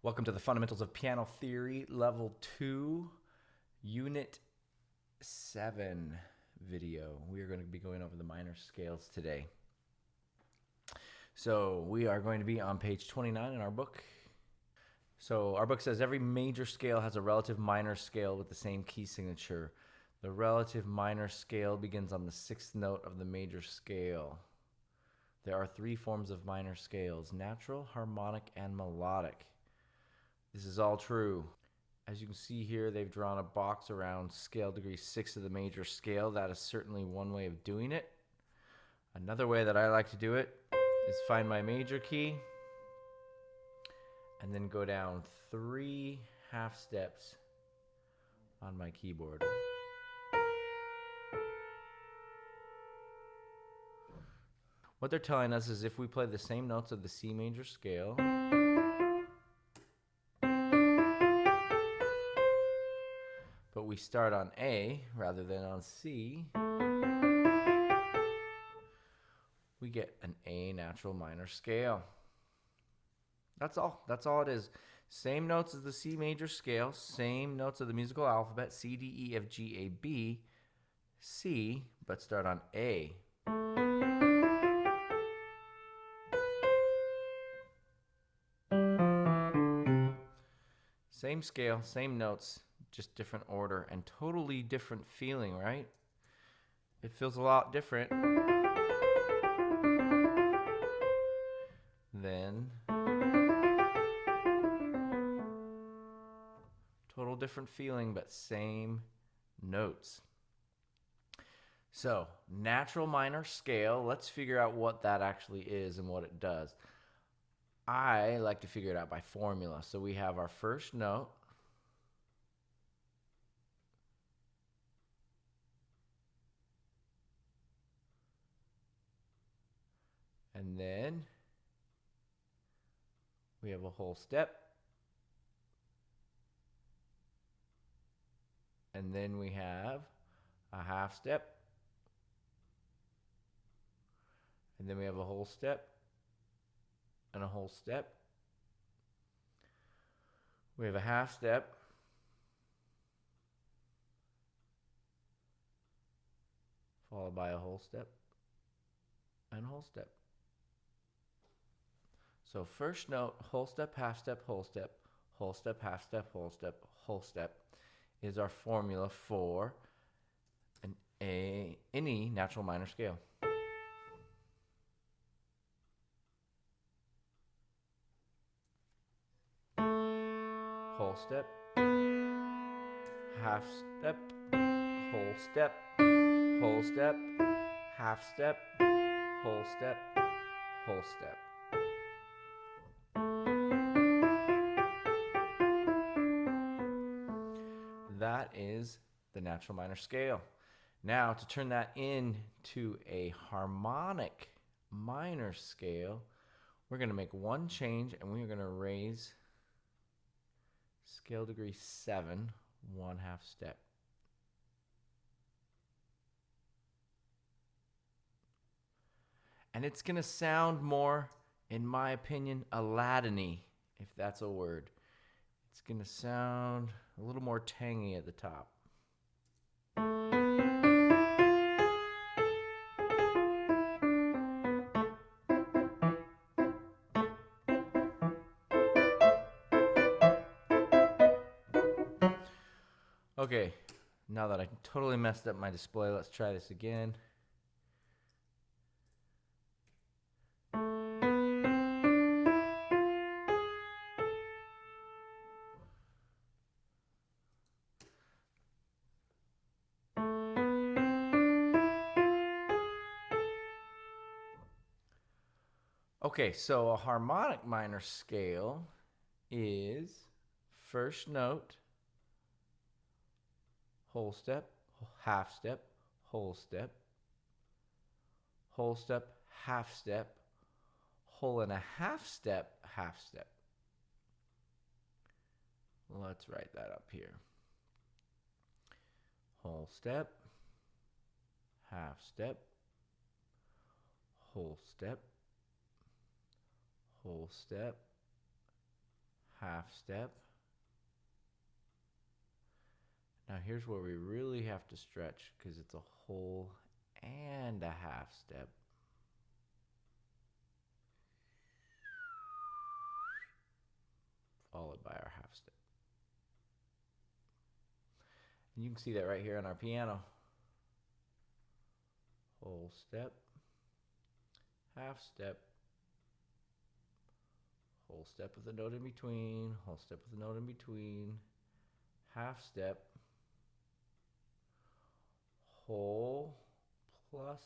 Welcome to the Fundamentals of Piano Theory, Level 2, Unit 7 video. We are going to be going over the minor scales today. So we are going to be on page 29 in our book. So our book says every major scale has a relative minor scale with the same key signature. The relative minor scale begins on the sixth note of the major scale. There are three forms of minor scales: natural, harmonic, and melodic. This is all true. As you can see here, they've drawn a box around scale degree 6 of the major scale. That is certainly one way of doing it. Another way that I like to do it is find my major key and then go down 3 half steps on my keyboard. What they're telling us is if we play the same notes of the C major scale, but we start on A rather than on C, we get an A natural minor scale. That's all. That's all it is. Same notes as the C major scale, same notes of the musical alphabet, C, D, E, F, G, A, B, C, but start on A. Same scale, same notes, just different order and totally different feeling, right? It feels a lot different than total different feeling, but same notes. So, natural minor scale, let's figure out what that actually is and what it does. I like to figure it out by formula. So we have our first note, and then we have a whole step, and then we have a half step, and then we have a whole step and a whole step. We have a half step, followed by a whole step and a whole step. So first note, whole step, half step, whole step, whole step, half step, whole step, whole step is our formula for any natural minor scale. Whole step, half step, whole step, whole step, half step, whole step, whole step. That is the natural minor scale. Now, to turn that into a harmonic minor scale, we're going to make one change and we're going to raise scale degree 7 one half step. And it's going to sound more, in my opinion, Aladdin-y, if that's a word. It's going to sound a little more tangy at the top. Okay, now that I totally messed up my display, let's try this again. Okay, so a harmonic minor scale is first note, whole step, half step, whole step, whole step, half step, whole and a half step, half step. Let's write that up here. Whole step, half step, whole step, whole step, half step. Now here's where we really have to stretch because it's a whole and a half step. Followed by our half step. And you can see that right here on our piano. Whole step, half step, whole step with a note in between, whole step with a note in between, half step, whole plus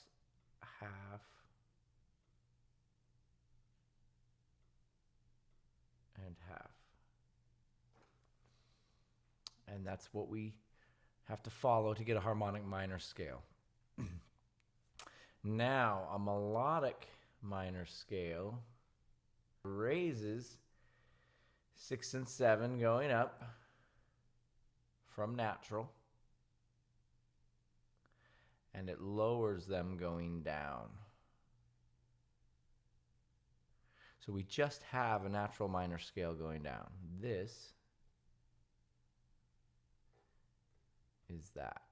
half, and half. And that's what we have to follow to get a harmonic minor scale. Now, a melodic minor scale raises 6 and 7 going up from natural, and it lowers them going down. So we just have a natural minor scale going down. This is that,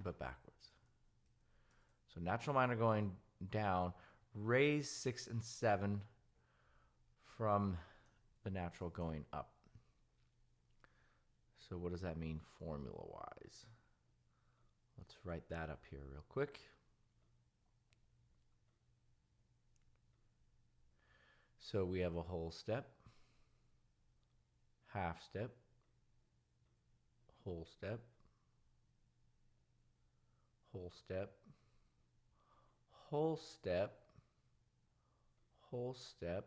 but backwards. So natural minor going down, raise 6 and 7 from the natural going up. So what does that mean formula-wise? Let's write that up here real quick. So we have a whole step, half step, whole step, whole step, whole step, whole step,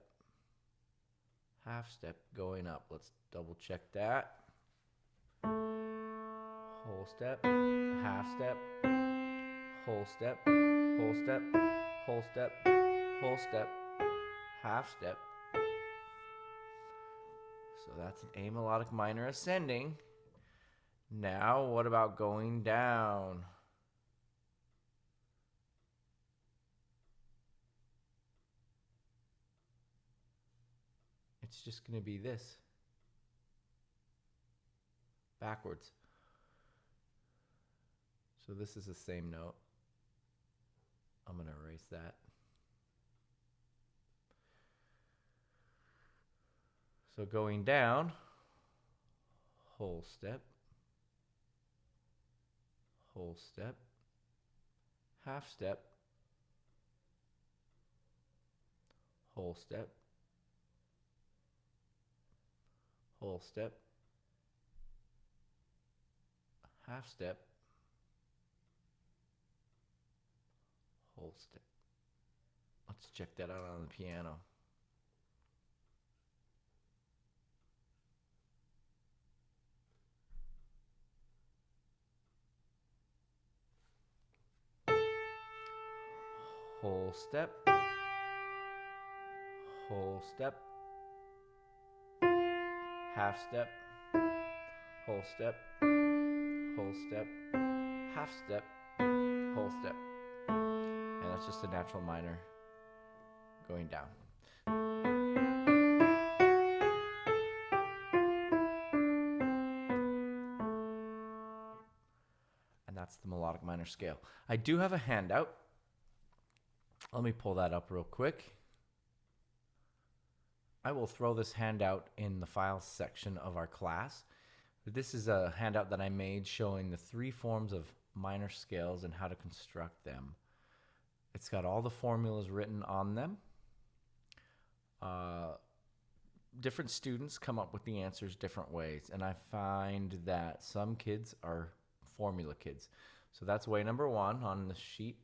half step going up. Let's double check that. Whole step, half step, whole step, whole step, whole step, whole step, half step. So that's an A melodic minor ascending. Now what about going down? It's just going to be this. Backwards. So this is the same note. I'm going to erase that. So going down, whole step, whole step, half step, whole step, whole step, half step, whole step. Let's check that out on the piano. Whole step, whole step, half step, whole step, whole step, half step, whole step. And that's just a natural minor going down. And that's the melodic minor scale. I do have a handout. Let me pull that up real quick. I will throw this handout in the files section of our class. This is a handout that I made showing the 3 forms of minor scales and how to construct them. It's got all the formulas written on them. Different students come up with the answers different ways, and I find that some kids are formula kids. So that's way number 1 on the sheet.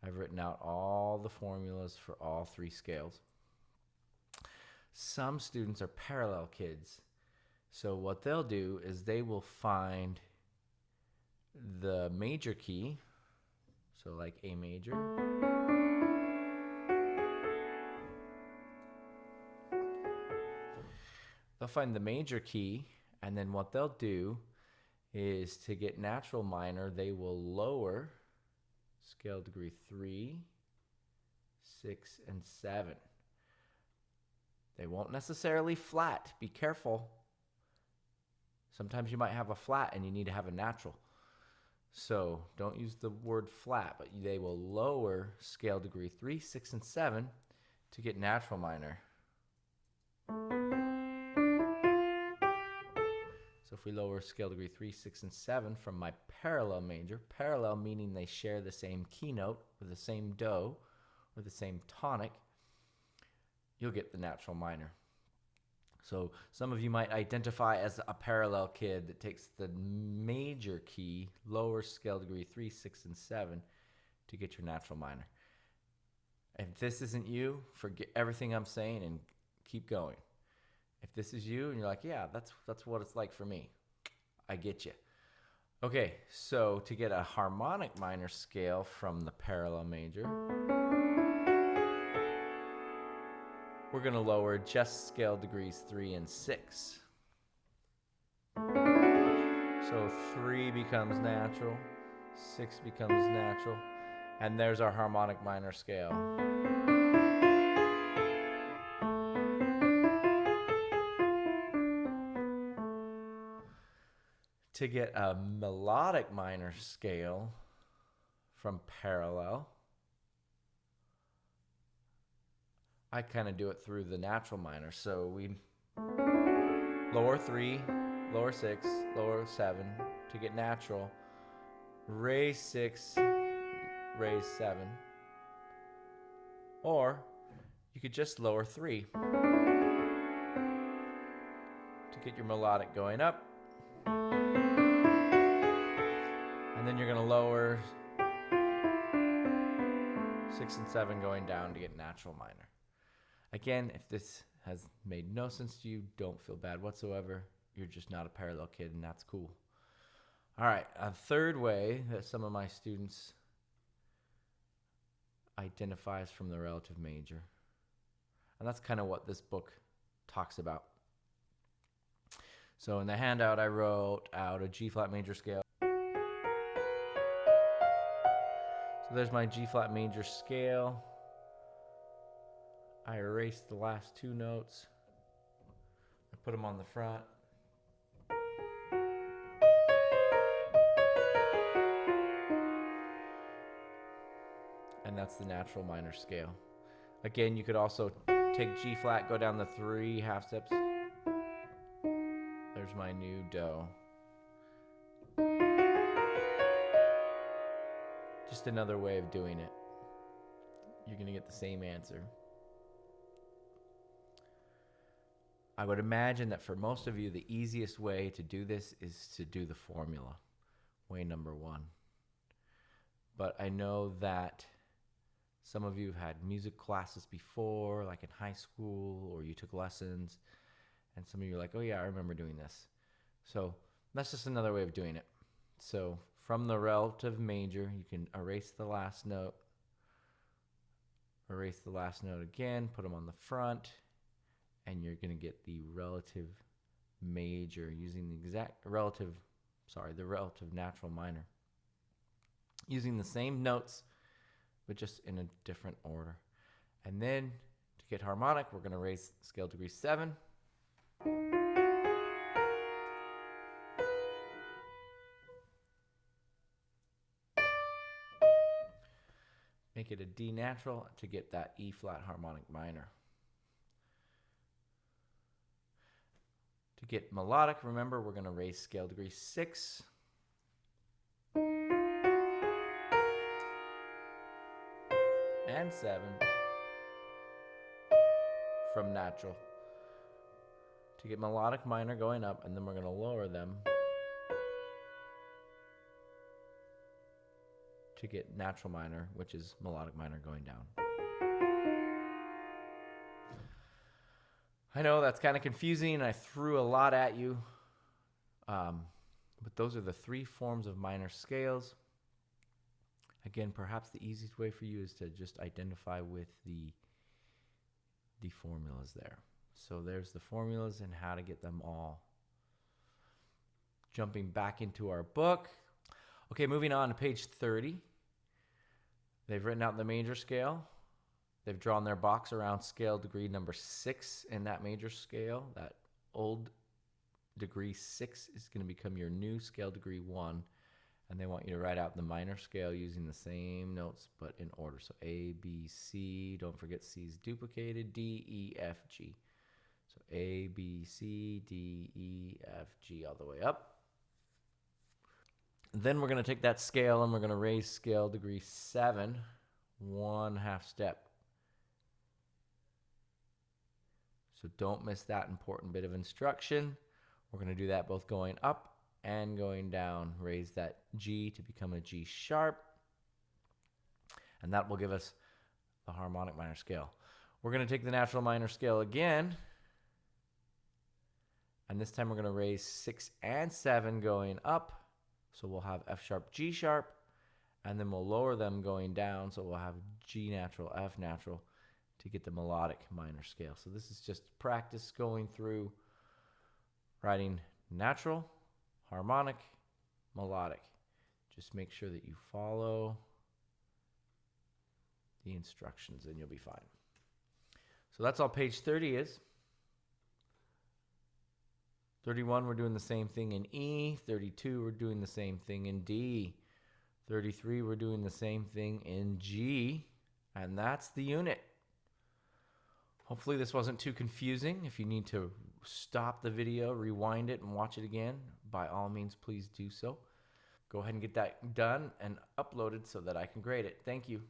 I've written out all the formulas for all 3 scales. Some students are parallel kids. So what they'll do is they will find the major key, so like A major, they'll find the major key, and then what they'll do is to get natural minor, they will lower scale degree 3, 6, and 7. They won't necessarily flat. Be careful. Sometimes you might have a flat and you need to have a natural. So don't use the word flat, but they will lower scale degree 3, 6, and 7 to get natural minor. So if we lower scale degree 3, 6, and 7 from my parallel major, parallel meaning they share the same keynote or the same do or the same tonic, you'll get the natural minor. So some of you might identify as a parallel kid that takes the major key, lower scale degree 3, 6, and 7 to get your natural minor. If this isn't you, forget everything I'm saying and keep going. If this is you and you're like, yeah, that's what it's like for me, I get you. Okay, so to get a harmonic minor scale from the parallel major, we're going to lower just scale degrees 3 and 6. So 3 becomes natural, 6 becomes natural, and there's our harmonic minor scale. To get a melodic minor scale from parallel, I kind of do it through the natural minor. So we lower 3, lower 6, lower 7 to get natural, raise 6, raise 7. Or you could just lower 3 to get your melodic going up. And then you're going to lower 6 and 7 going down to get natural minor. Again, if this has made no sense to you, don't feel bad whatsoever. You're just not a parallel kid, and that's cool. All right, a third way that some of my students identifies from the relative major. And that's kind of what this book talks about. So in the handout, I wrote out a G-flat major scale. So there's my G-flat major scale. I erased the last 2 notes. I put them on the front. And that's the natural minor scale. Again, you could also take G-flat, go down the 3 half steps. There's my new do. Just another way of doing it. You're going to get the same answer. I would imagine that for most of you, the easiest way to do this is to do the formula, way number 1. But I know that some of you have had music classes before, like in high school, or you took lessons, and some of you are like, oh yeah, I remember doing this. So that's just another way of doing it. So from the relative major, you can erase the last note, again, put them on the front, and you're going to get the relative major using the relative natural minor. Using the same notes, but just in a different order. And then to get harmonic, we're going to raise scale degree 7. Make it a D natural to get that E flat harmonic minor. To get melodic, remember, we're going to raise scale degree 6. And 7 from natural. To get melodic minor going up, and then we're going to lower them to get natural minor, which is melodic minor going down. I know that's kind of confusing, and I threw a lot at you, but those are the 3 forms of minor scales. Again, perhaps the easiest way for you is to just identify with the formulas there. So there's the formulas and how to get them all. Jumping back into our book. Okay, moving on to page 30. They've written out the major scale. They've drawn their box around scale degree number 6 in that major scale. That old degree 6 is going to become your new scale degree 1. And they want you to write out the minor scale using the same notes but in order. So A, B, C. Don't forget C is duplicated. D, E, F, G. So A, B, C, D, E, F, G all the way up. Then we're going to take that scale and we're going to raise scale degree 7 one half step. So don't miss that important bit of instruction. We're going to do that both going up and going down. Raise that G to become a G sharp. And that will give us the harmonic minor scale. We're going to take the natural minor scale again. And this time we're going to raise 6 and 7 going up. So we'll have F sharp, G sharp. And then we'll lower them going down. So we'll have G natural, F natural to get the melodic minor scale. So this is just practice going through writing natural, harmonic, melodic. Just make sure that you follow the instructions and you'll be fine. So that's all page 30 is. 31, we're doing the same thing in E. 32, we're doing the same thing in D. 33, we're doing the same thing in G. And that's the unit. Hopefully this wasn't too confusing. If you need to stop the video, rewind it, and watch it again, by all means, please do so. Go ahead and get that done and uploaded so that I can grade it. Thank you.